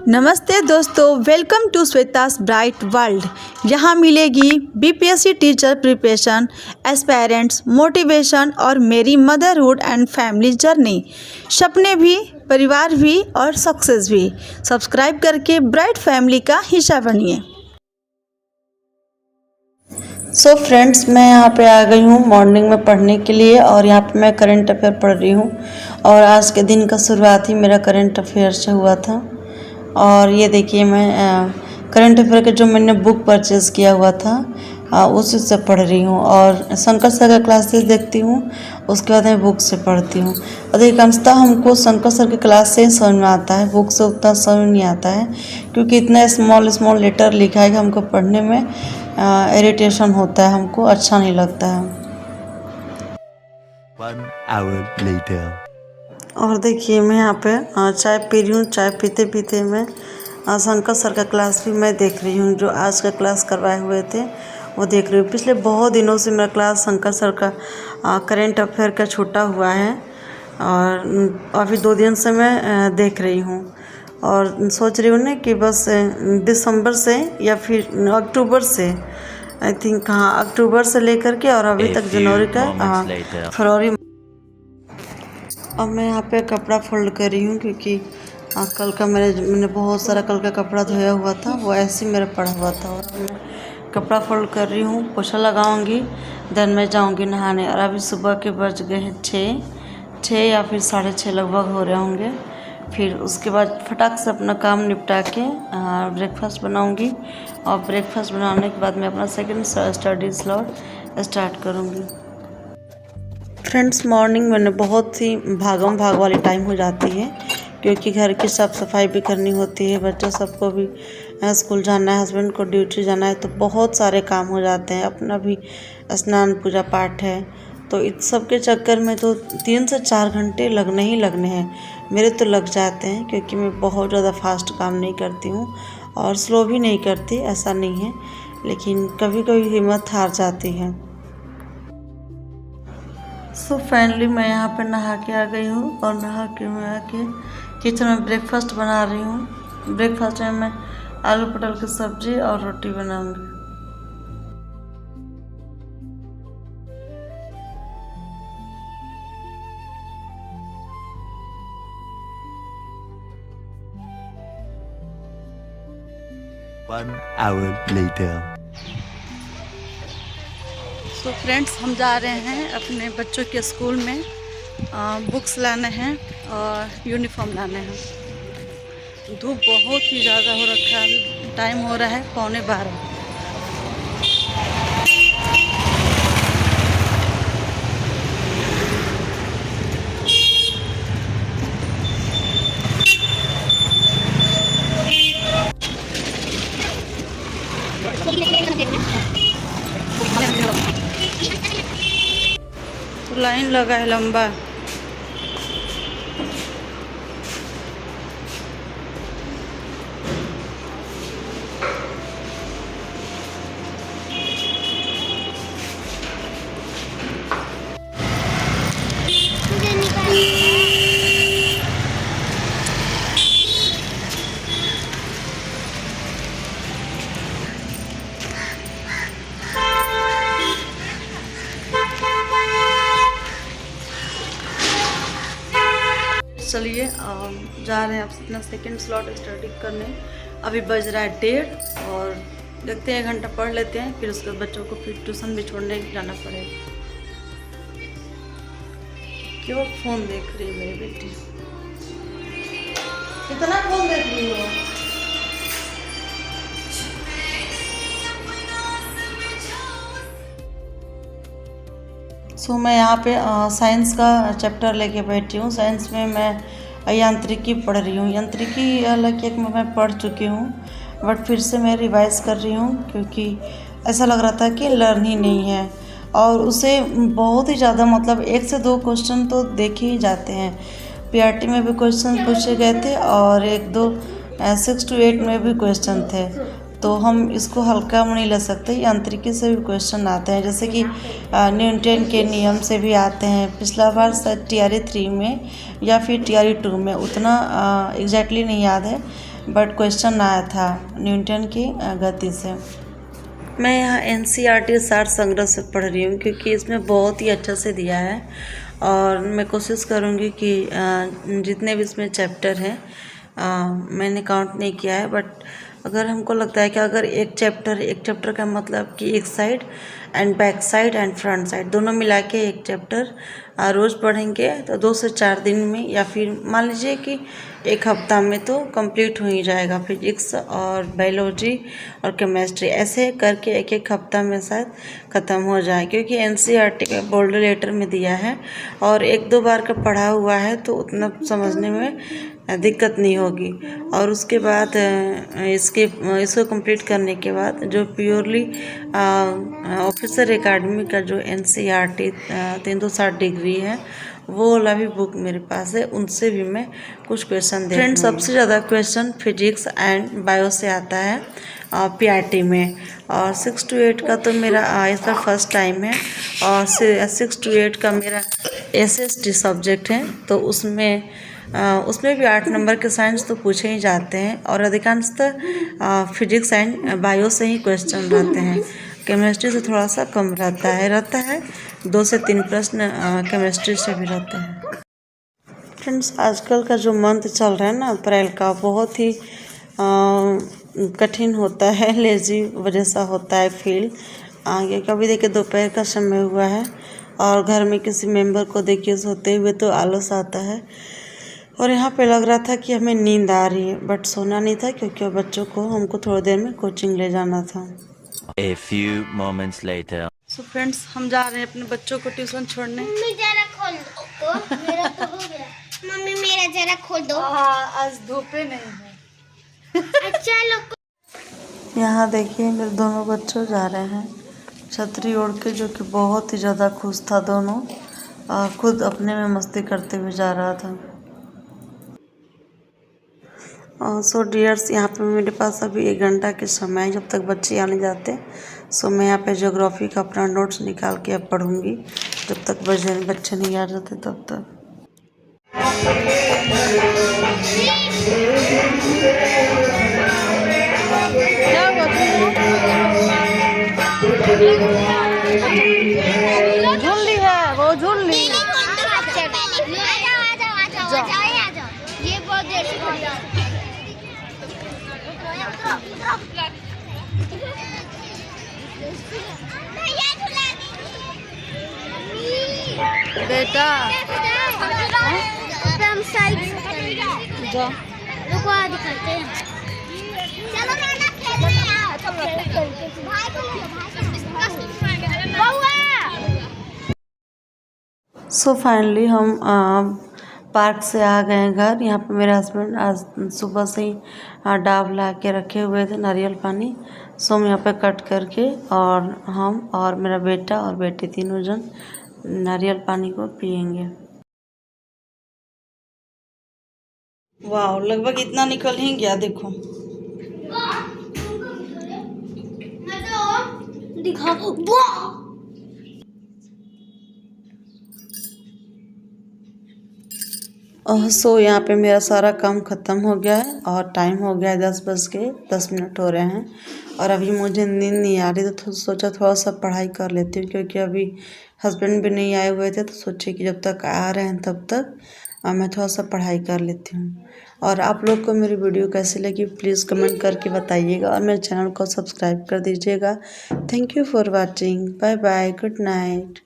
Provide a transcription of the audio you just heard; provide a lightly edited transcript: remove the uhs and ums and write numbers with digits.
नमस्ते दोस्तों, welcome to Shweta's bright world. यहाँ मिलेगी BPSC teacher preparation, aspirants, motivation और मेरी मदरहुड एंड फैमिली जर्नी, सपने भी, परिवार भी और सक्सेस भी। सब्सक्राइब करके ब्राइट फैमिली का हिस्सा बनिए। सो फ्रेंड्स, मैं यहाँ पे आ गई हूँ मॉर्निंग में पढ़ने के लिए और यहाँ पे मैं करंट अफेयर पढ़ रही हूँ। और आज के दिन का शुरुआत ही मेरा करंट अफेयर से हुआ था। और ये देखिए, मैं करंट अफेयर का जो मैंने बुक परचेज़ किया हुआ था उसी से पढ़ रही हूँ। और शंकर सर का क्लासेस देखती हूँ, उसके बाद मैं बुक से पढ़ती हूँ। अधिकांशतः हमको शंकर सर की क्लास से ही समझ में आता है, बुक से उतना समझ नहीं आता है, क्योंकि इतना स्मॉल लेटर लिखा है कि हमको पढ़ने में इरिटेशन होता है, हमको अच्छा नहीं लगता है। 1 hour later. और देखिए, मैं यहाँ पे चाय पी रही हूँ। चाय पीते पीते मैं शंकर सर का क्लास भी मैं देख रही हूँ, जो आज का क्लास करवाए हुए थे वो देख रही हूँ। पिछले बहुत दिनों से मेरा क्लास शंकर सर का करंट अफेयर का छूटा हुआ है और अभी 2 दिन से मैं देख रही हूँ। और सोच रही हूँ ना कि बस दिसंबर से या फिर अक्टूबर से, आई थिंक, हाँ, अक्टूबर से लेकर के और अभी तक जनवरी का फरवरी। अब मैं यहाँ पे कपड़ा फोल्ड कर रही हूँ, क्योंकि कल का मैंने बहुत सारा कल का कपड़ा धोया हुआ था, वो ऐसे ही मेरा पड़ा हुआ था। और मैं कपड़ा फोल्ड कर रही हूँ, पोछा लगाऊंगी, देन मैं जाऊँगी नहाने। और अभी सुबह के बज गए हैं 6 या फिर 6:30 लगभग हो रहे होंगे। फिर उसके बाद फटाक से अपना काम निपटा के ब्रेकफास्ट बनाऊँगी। और ब्रेकफास्ट बनाने के बाद मैं अपना सेकेंड स्टडी स्लॉट स्टार्ट करूँगी। फ्रेंड्स, मॉर्निंग में बहुत ही भागम भाग वाली टाइम हो जाती है, क्योंकि घर की साफ़ सफाई भी करनी होती है, बच्चों सबको भी स्कूल जाना है, हस्बैंड को ड्यूटी जाना है, तो बहुत सारे काम हो जाते हैं। अपना भी स्नान पूजा पाठ है, तो इस सब के चक्कर में तो 3 से 4 घंटे लगने ही लगने हैं। मेरे तो लग जाते हैं, क्योंकि मैं बहुत ज़्यादा फास्ट काम नहीं करती हूँ और स्लो भी नहीं करती, ऐसा नहीं है, लेकिन कभी कभी हिम्मत हार जाती है। सो फाइनली मैं यहाँ पे नहा के आ गई हूँ और नहा के मैं आके किचन में ब्रेकफास्ट बना रही हूँ। ब्रेकफास्ट में मैं आलू पटल की सब्जी और रोटी बनाऊंगी। One hour later. So friends, हम जा रहे हैं अपने बच्चों के स्कूल में बुक्स लाने हैं और यूनिफॉर्म लाने हैं। धूप बहुत ही ज़्यादा हो रखा है, टाइम हो रहा है 11:15। तो लाइन लगा है लंबा। चलिए जा रहे हैं अब अपना सेकंड स्लॉट स्टडी करने। अभी बज रहा है 1:30 और देखते हैं 1 घंटा पढ़ लेते हैं, फिर उसके बाद बच्चों को फिर ट्यूशन भी छोड़ने जाना पड़ेगा। क्यों फ़ोन देख रही है मेरी बेटी? कितना फ़ोन देख रही हो? सो मैं यहाँ पे साइंस का चैप्टर लेके बैठी हूँ। साइंस में मैं यांत्रिकी पढ़ रही हूँ। यांत्रिकी हालांकि एक मैं पढ़ चुकी हूँ, बट फिर से मैं रिवाइज कर रही हूँ, क्योंकि ऐसा लग रहा था कि लर्न ही नहीं है। और उसे बहुत ही ज़्यादा, मतलब 1 से 2 क्वेश्चन तो देखे ही जाते हैं। पीआरटी में भी क्वेश्चन पूछे गए थे और 1-2 6 to 8 में भी क्वेश्चन थे, तो हम इसको हल्का में नहीं ले सकते। यांत्रिकी से भी क्वेश्चन आते हैं, जैसे कि न्यूटन के नियम से भी आते हैं। पिछला बार शायद TRE 3 में या फिर TRE 2 में, उतना एग्जैक्टली नहीं याद है, बट क्वेश्चन आया था न्यूटन की गति से। मैं यहाँ NCERT सार संग्रह से पढ़ रही हूँ क्योंकि इसमें बहुत ही अच्छा से दिया है और मैं कोशिश करूँगी कि जितने भी इसमें चैप्टर हैं मैंने काउंट नहीं किया है, बट अगर हमको लगता है कि अगर एक चैप्टर का मतलब कि एक side and back side and front side दोनों मिला के एक चैप्टर रोज़ पढ़ेंगे तो 2 से 4 दिन में या फिर मान लीजिए कि एक हफ्ता में तो कंप्लीट हो ही जाएगा। फिजिक्स और बायोलॉजी और केमिस्ट्री ऐसे करके एक हफ्ता में शायद ख़त्म हो जाए, क्योंकि NCERT का बोल्ड लेटर में दिया है और 1-2 बार का पढ़ा हुआ है तो उतना समझने में दिक्कत नहीं होगी। और उसके बाद इसको कंप्लीट करने के बाद जो प्योरली ऑफिसर एकेडमी का जो NCERT 360 डिग्री है वो वाला भी बुक मेरे पास है, उनसे भी मैं कुछ क्वेश्चन दे। फ्रेंड, सबसे ज़्यादा क्वेश्चन फिजिक्स एंड बायो से आता है PRT में, और 6 to 8 का तो मेरा इस बार फर्स्ट टाइम है और 6 to 8 का मेरा SST सब्जेक्ट है, तो उसमें भी 8 नंबर के साइंस तो पूछे ही जाते हैं और अधिकांशतः फिजिक्स एंड बायो से ही क्वेश्चन रहते हैं। केमिस्ट्री से थोड़ा सा कम रहता है 2 से 3 प्रश्न केमिस्ट्री से भी रहते हैं। फ्रेंड्स, आजकल का जो मंथ चल रहा है ना अप्रैल का, बहुत ही कठिन होता है, लेजी वजह सा होता है फील। आगे कभी देखिए दोपहर का समय हुआ है और घर में किसी मेंबर को देखिए सोते हुए तो आलस आता है, और यहाँ पे लग रहा था कि हमें नींद आ रही है, बट सोना नहीं था क्योंकि बच्चों को हमको थोड़ी देर में कोचिंग ले जाना था। A few moments later. So friends, हम जा रहे हैं अपने बच्चों को ट्यूशन छोड़ने। मम्मी जरा खोल दो, मेरा तो हो गया। मम्मी मेरा जरा खोल दो। आज धूपे नहीं है। अच्छा लोग यहाँ देखिए मेरे दोनों बच्चे जा रहे हैं छतरी ओढ़ के, जो कि बहुत ही ज़्यादा खुश था दोनों, और खुद अपने में मस्ती करते हुए जा रहा था। सो डियर्स, यहाँ पे मेरे पास अभी 1 घंटा के समय है जब तक बच्चे आने जाते। सो मैं यहाँ पे ज्योग्राफी का अपना नोट्स निकाल के अब पढ़ूँगी जब तक बच्चे नहीं आ जाते तब तक। झुल्ली है वो, झुल्ली। ये बहुत देर से बेटा हम साइड जा, रुको दिखाते हैं। चलो नाना खेलने आओ। भाई को सो फाइनली हम पार्क से आ गए हैं घर। यहाँ पे मेरे हस्बैंड आज सुबह से ही डाब ला के रखे हुए थे नारियल पानी। सो हम यहाँ पे कट करके और हम और मेरा बेटा और बेटी तीनों जन नारियल पानी को पियेंगे। वाह, लगभग इतना निकल ही गया, देखो। दिखाओ। सो यहाँ पे मेरा सारा काम ख़त्म हो गया है और टाइम हो गया है 10:10 हो रहे हैं, और अभी मुझे नींद नहीं आ रही, तो सोचा थोड़ा सा पढ़ाई कर लेती हूँ, क्योंकि अभी हस्बैंड भी नहीं आए हुए थे, तो सोचे कि जब तक आ रहे हैं तब तक मैं थोड़ा सा पढ़ाई कर लेती हूँ। और आप लोग को मेरी वीडियो कैसी लगी प्लीज़ कमेंट करके बताइएगा, और मेरे चैनल को सब्सक्राइब कर दीजिएगा। Thank you for watching. Bye bye, good night.